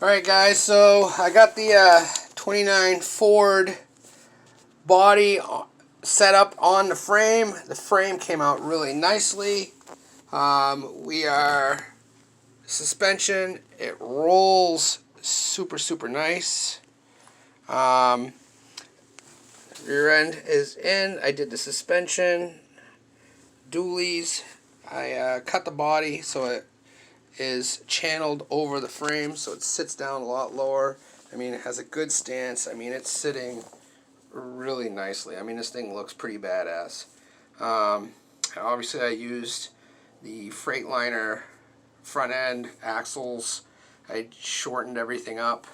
Alright guys, so I got the 29 Ford body set up on the frame. The frame came out really nicely. Suspension, it rolls super nice. Rear end is in. I did the suspension, dualies. I cut the body so it is channeled over the frame, so it sits down a lot lower. I mean, it has a good stance. I mean, it's sitting really nicely. I mean, this thing looks pretty badass. Obviously, I used the Freightliner front end axles. I shortened everything up.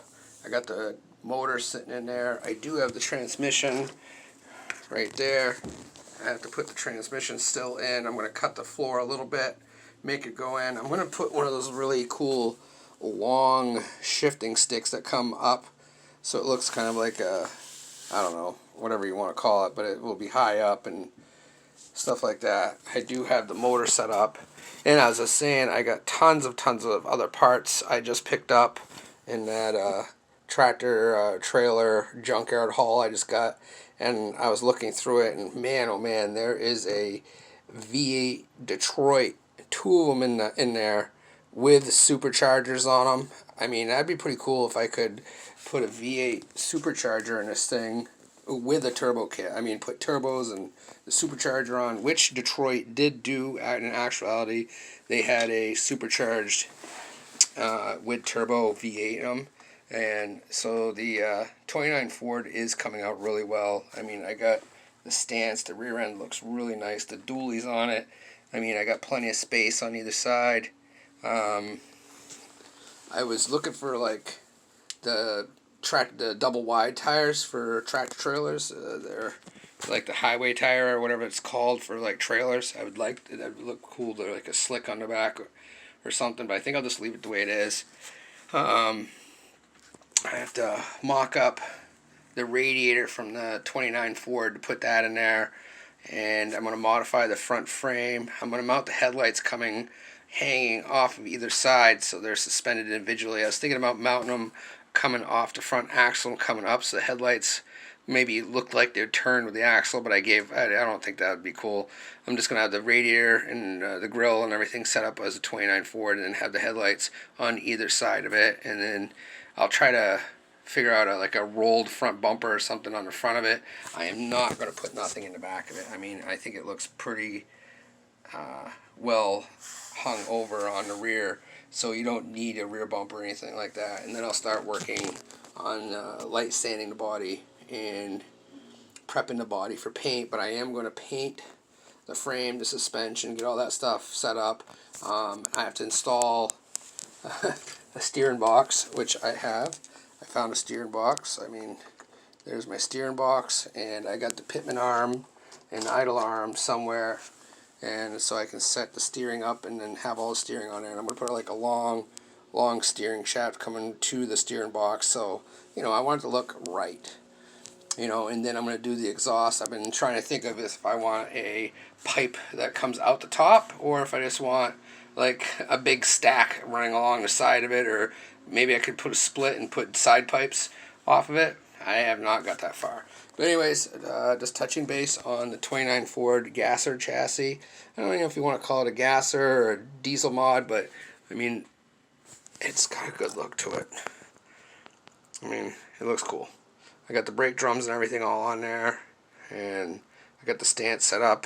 I got the motor sitting in there. I do have the transmission right there. I have to put the transmission still in. I'm going to cut the floor a little bit, make it go in. I'm going to put one of those really cool long shifting sticks that come up, so it looks kind of like a, I don't know, whatever you want to call it, but it will be high up and stuff like that. I do have the motor set up, and as I was saying, I got tons of other parts I just picked up in that tractor trailer junkyard haul I just got, and I was looking through it, and man, oh man, there is a V8 Detroit, two of them in there with superchargers on them. I mean, that'd be pretty cool if I could put a V8 supercharger in this thing with a turbo kit. I mean, put turbos and the supercharger on, which Detroit did do in actuality. They had a supercharged with turbo V8 in them. And so the 29 Ford is coming out really well. I mean, I got the stance, the rear end looks really nice, the dualies on it. I mean, I got plenty of space on either side. I was looking for like the double wide tires for tractor trailers. They're like the highway tire or whatever it's called for like trailers. I would like that would look cool. They're like a slick on the back or something, but I think I'll just leave it the way it is. I have to mock up the radiator from the 29 Ford to put that in there, and I'm going to modify the front frame. I'm going to mount the headlights hanging off of either side, so they're suspended individually. I was thinking about mounting them coming off the front axle and coming up, so the headlights maybe looked like they'd turn with the axle, but I don't think that would be cool. I'm just going to have the radiator and the grill and everything set up as a 29 Ford, and then have the headlights on either side of it, and then I'll try to figure out like a rolled front bumper or something on the front of it. I am not going to put nothing in the back of it. I mean, I think it looks pretty well hung over on the rear, so you don't need a rear bumper or anything like that. And then I'll start working on light sanding the body and prepping the body for paint. But I am going to paint the frame, the suspension, get all that stuff set up. I have to install a steering box, which I have. I found a steering box. I mean, there's my steering box, and I got the pitman arm and idle arm somewhere, and so I can set the steering up and then have all the steering on there. And I'm going to put like a long steering shaft coming to the steering box, so, you know, I want it to look right. You know, and then I'm going to do the exhaust. I've been trying to think of if I want a pipe that comes out the top, or if I just want like a big stack running along the side of it, or maybe I could put a split and put side pipes off of it. I have not got that far. But anyways, just touching base on the 29 Ford gasser chassis. I don't know if you want to call it a gasser or a diesel mod, but I mean, it's got a good look to it. I mean, it looks cool. I got the brake drums and everything all on there, and I got the stance set up,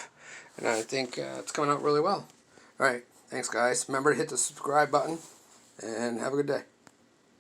and I think it's coming out really well. Alright, thanks guys. Remember to hit the subscribe button, and have a good day.